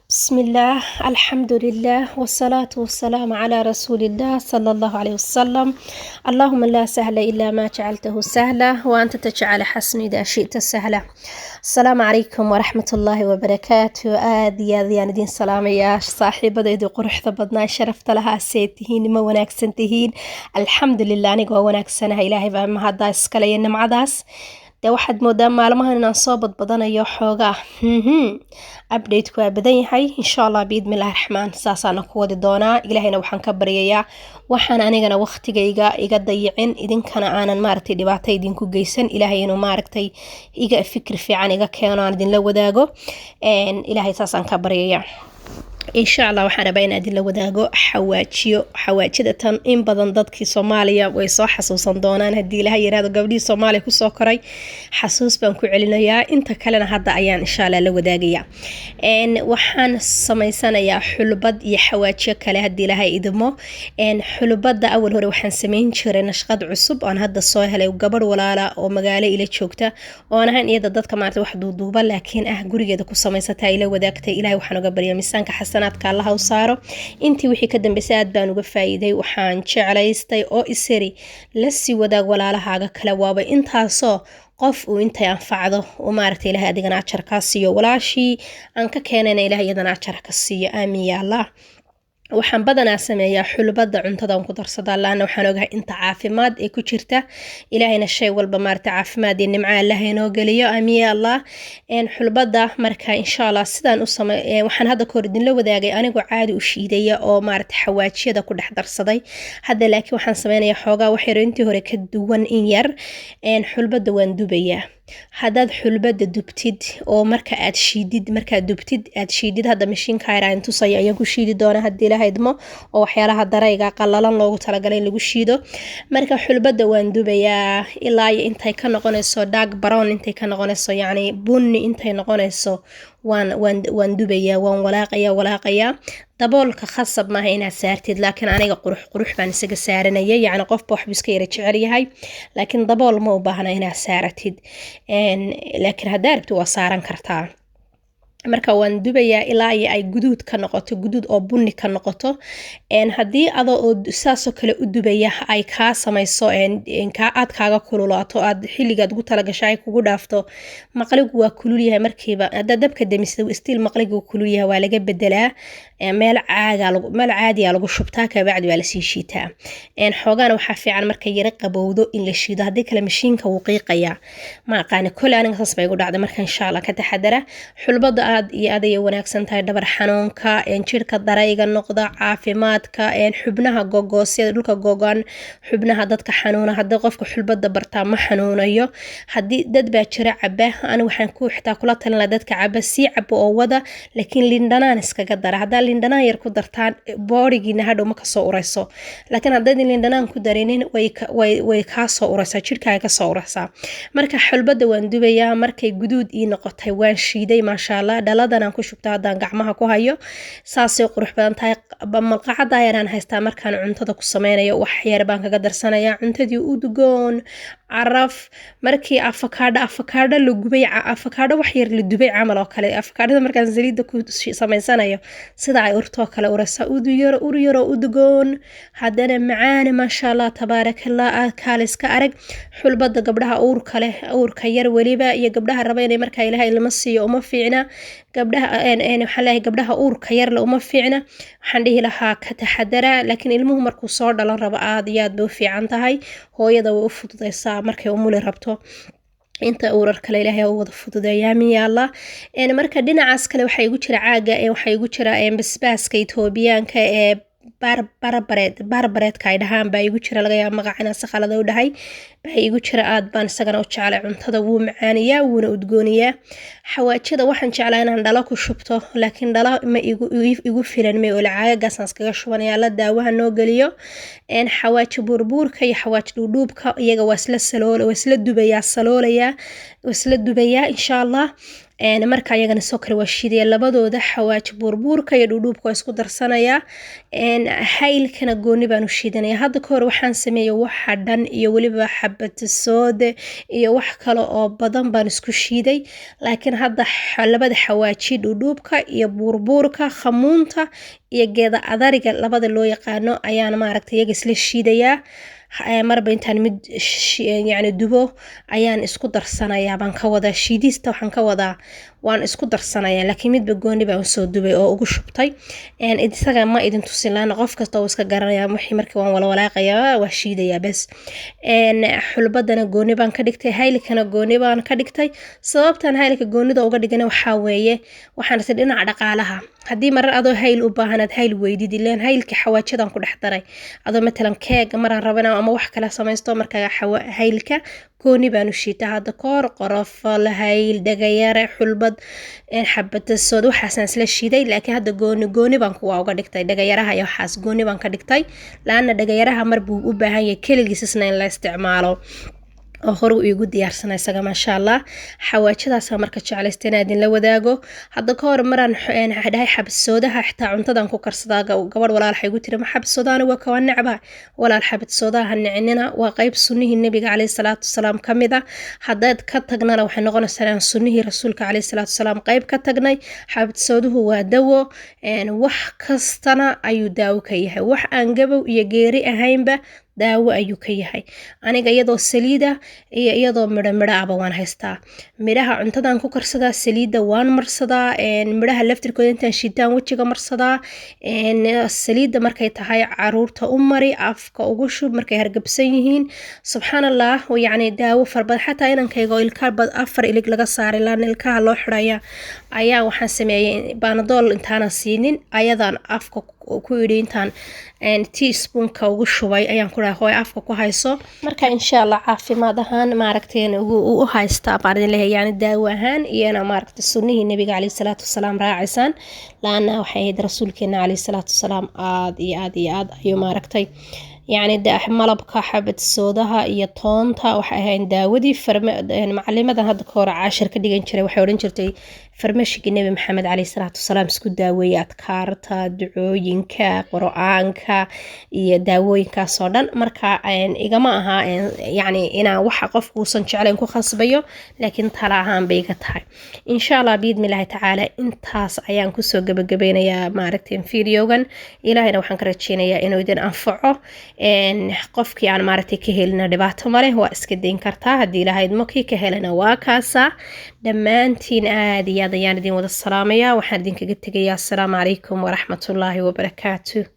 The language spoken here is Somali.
بسم الله الحمد لله والصلاة والسلام على رسول الله صلى الله عليه وسلم. اللهم لا سهل إلا ما جعلته سهلا وأنت تجعل حسن إذا شئت سهلا. السلام عليكم ورحمة الله وبركاته. آدي دين سلام يا صاحبة إذا قرح ضبطنا شرفت لها سيتهين ما وناكسنتهين. الحمد لله نقوى وناكسنها إلهي بما هذا إسكالي مع داس dee waxaad moodaa maalmahan inaan soo badbadanayo xoogaa update-ku waa badan yahay insha Allah biidmillahi raxmaan saasaana ku wadi doonaa ilaahayna waxaan ka baryayaa waxaan anigana waqtigayga iga dayicin idinkana aanan maaragtay dhibaato idinku geysan ilaahay inuu maaragtay iga fikir fiican iga keeno aan idinla wadaago ilaahay saasaan ka baryayaa insha Allah waxaan rabaa inaan idinla wadaago xawaajida tan in badan dadkii Soomaaliya way soo xasuusan doonaan hadii ilaahay yiraahdo gabdhii Soomaaliya ku soo koray xasuus baan ku celinayaa inta kalena hadda ayaan insha Allah la wadaagayaa waxaan sameysanayaa xulbad iyo xawaajiyo kale hadii ilaahay idimo xulbada awal hore waxaan sameyn jiray nashqad cusub aan hadda soo helay gabadh walaala oo magaalo ila joogta oo aan ahaan iyada dadka maartay wax duuduuba laakiin gurigeeda ku sameysatay ila wadaagtay ilaahay waxaan uga baryaa miisaanka xasanaadka Allah u saaro intii wixii ka dambeysay aad baan uga faa'iiday waxaan jeclaystay oo isiri la sii wadaag walaalahaaga kala waaba intaasoo qof uu intay anfacdo oo maartay ilaahay adigana ajar ka siiyo walaashii aan ka keenayna ilaahay adana ajar ka siiyo aamin ya Allah waxaan badanaa sameeyaa xulbada cuntada ku darsadaa laana waxaan ogahay inta caafimaad ee ku jirta ilaahayna shay walba maarta caafimaad iyo nimco Allah inoo galiyo aamin ya Allah xulbada marka insha Allah sidaan u sameeyay waxaan hadda koor idin la wadaagay anigu caadi u shiidaya oo maarta xawaajiyada ku dhex darsaday hadda laakiin waxaan sameynayaa xoogaa wax yar intii hore ka duwan in yar xulbada waan dubayaa hadaad xulbada dubtid oo marka dubtid hadda mashiinka ayaan tusay ayaan ku shiidi doona hadii ilaahay idmo oo waxyaalaha darayga qallalan loogu talagalay in lagu shiido marka xulbada waan dubayaa ilaa intay ka noqonayso dark brown intay ka noqonayso yani bunni intay noqonayso waan dubayaa waan walaaqayaa daboolka khasab maaha inaad saartid laakiin aniga qurux baan isaga saaranayay yani qofba wax iska yara jecel yahay laakiin dabool ma u baahna inaad saaratid laakiin hadaa rabtid waa saaran kartaa marka waan dubayaa ilaa ay guduud ka noqoto guduud oo bunni ka noqoto hadii adoo saasoo kale u dubaya ay ka samayso aad kaaga kululaato aad xilligaad ugu talagashay kugu dhaafto maqligu waa kulul yahay markiiba hadda dabka damisto stiil maqligu kulul yahay waa laga bedelaa meel caadi ah lagu shubtaa ka bacdi waa la sii shiitaa xoogana waxa fiican marka yara qabowdo in la shiido hadii kale mashiinka wuu qiiqaya ma aqaan kale aniga saas bay ugu dhacday marka insha Allah ka taxadara xulbada aad iyo aad ay wanaagsan tahay dhabar xanuunka jirka darayga noqda caafimaadka xubnaha gogoosida dhulka gogan xubnaha dadka xanuuna hadii qofka xulbada bartaa ma xanuunayo hadii dad baa jira caba aan waxaan ku xitaa kula talin dadka caba si cabo oo wada laakiin lindhanaan iskaga dara hadaa lindhanaan yar ku dartaan boorigiina hadhow ma ka soo urayso laakiin hadaa lindhanaan ku dareenin way ka soo uraysaa jirkaaga ka soo uraysaa marka xulbada waan dubayaa markay guduud ii noqotay waan shiiday maasha Allah dhaladan aan ku shubtaa hadaan gacmaha ku hayo saasay qurux badan tahay malqacada ayaan haystaa markaan cuntada ku sameynayo wax yar baan kaga darsanayaa cuntadii udgoon caraf markii avocado la gubay avocado wax yar la dubay camal oo kale avocado markaan saliida ku sameysanayo sida ay urto kale urasa ur yaro udgoon hadana macaan ma sha Allah tabarakallah kaaliska arag xulbada gabdhaha uurka yar waliba iyo gabdhaha raba inay markaa ilaahay lama siiyo uma fiicna gabdhaha uurka yar la uma fiicna waxaan dhihi lahaa ka taxadara laakiin ilmuhu markuu soo dhalan rabo aad iyo aad bay u fiican tahay hooyada way u fududeysaa markay umuli rabto inta urar kale ilaahay oo wada fududeeyaa miya Allah marka dhinacaas kale waxa igu jira caaga waxa igu jira basbaaska Itoobiyaanka barbareedka ay dhahaan baa igu jira laga yaab magacana si khalad u dhahay baa igu jira aad baan isagana u jeclay cuntada wuu macaaniyaa wuuna udgooniyaa xawaajida waxaan jeclaa inaan dhalo ku shubto laakiin dhalo ma igu filan ma oo caagaas aan iskaga shubanaya la daawaha noo galiyo xawaaji burburka iyo xawaaji dhuudhuubka iyaga waa isla dubayaa insha Allah marka ayagana soo kale waa shiiday labadooda xawaaji burburka iyo dhuudhuubka isku darsanaya haylkana gooni baan u shiidanaya. Hadda ka hor waxaan sameeyay waxa dhan iyo weliba xabad soode iyo wax kale oo badan baan isku shiiday, laakiin hadda labada xawaaji dhudhuubka iyo buurbuurka khamuunta iyo geeda adariga labada loo yaqaano ayaan maaragtay iyaga isla shiidayaa. marba intaan mid yani dubo ayaan isku darsanayaa baan ka wadaa shiidista waxaan ka wadaa waan isku darsanayaa, laakiin midba gooni baan soo dubay oo ugu shubtay. isaga ma idin tusin laana qof kasta oo iska garanaya wixii markii waan wala walaaqayaa waa shiidayaa bas. xulbadana gooni baan ka dhigtay, haylkana gooni baan ka dhigtay. sababtan haylka goonida uga dhigana waxaa weeye waxaan rabtay dhinaca dhaqaalaha. haddii marar adoo hayl u baahanaad hayl weydid ileen haylka xawaajadan ku dhex daray adoo matalan keeg maraan rabana ama wax kala samaysto markaa haylka gooni baan u shiitaa. hadda koor qorofo hayl dhagayare xulbad xabada sood waxaasaan isla shiiday, laakiin hadda gooni baan kuwa uga dhigtay dhagayaraha iyo waxaas gooni baan ka dhigtay laana dhagayaraha mar buu u baahan yahay keligiisna in la isticmaalo oo hore u igu diyaarsan isaga maasha Allah. xawaajadaas marka jeclaysta inaan idin la wadaago. hadda ka hor maraan dhahay xabsoodaha xitaa cuntadan ku karsadaa gabadh walaal waxay igu tiri ma xabsoodaana waa ka nacba walaal xabsoodaha nicinina waa qayb sunnihii nabiga calayhi salaatu wasalaam kamid ah. haddaad ka tagnana waxay noqonaysaa sunnihii rasuulka calayhi salaatu wasalaam qayb ka tagnay. xabsooduhu waa dawo wax kastana ayuu daawo ka yahay, wax aan gabow iyo geeri ahaynba daawo ayuu ka yahay. aniga iyadoo saliida iyo iyadoo midho aba waan haystaa. midhaha cuntadan ku karsadaa, saliida waan marsadaa, midhaha laftirkooda intaan shiitaan wajiga marsadaa. saliida markay tahay caruurta u mari, afka ugu shub markay hargabsan yihiin. subxaan allah, yacni daawo farbad xataa inankayga oo ilka bad 4 ilig laga saaray laan ilkaha loo xidhaya ayaa waxaan sameeyay baanadool intaanan siinin ayadaan afka ku idhi intaan teaspoonka ugu shubay ayaan ku dhahay hooy afka ku hayso. marka insha Allah caafimaad ahaan maaragtay u haysta baan leeyahay, yani daawo ahaan iyana maaragtay sunnihii nabiga calayhi salaatu wasalaam raacaysan laana waxay ahayd rasuulkeena calayhi salaatu wasalaam aad iyo aad ayuu maaragtay يعني malabka xabad soodaha iyo toonta waxay ahayn daawadii macalimadan hadda ka hor 10 ka dhigan jiray waxay oran jirtay farmashigii nabi maxamed calayhi salaatu wasalaam isku daaweeyay adkaarta ducooyinka quraanka iyo daawooyinkaas oo dhan. marka igama aha yani inaan waxa qofku uusan jeclayn ku khasbayo, laakiin tala ahaan bay iga tahay. insha Allah biidmilaahi tacaala intaas ayaan kusoo gabagabeynayaa maaragtay videogan. ilaahayna waxaan ka rajeynayaa inuu idin anfaco. qofkii aan maaragtay ka helina dhibaato male waa iska dayn kartaa, haddii ilaahay markii ka helana waa kaasa. dhammaantiin aad iyo aad ayaan idin wada salaamayaa. waxaan idinkaga tegayaa assalaamu calaykum waraxmatullaahi wabarakaatuh.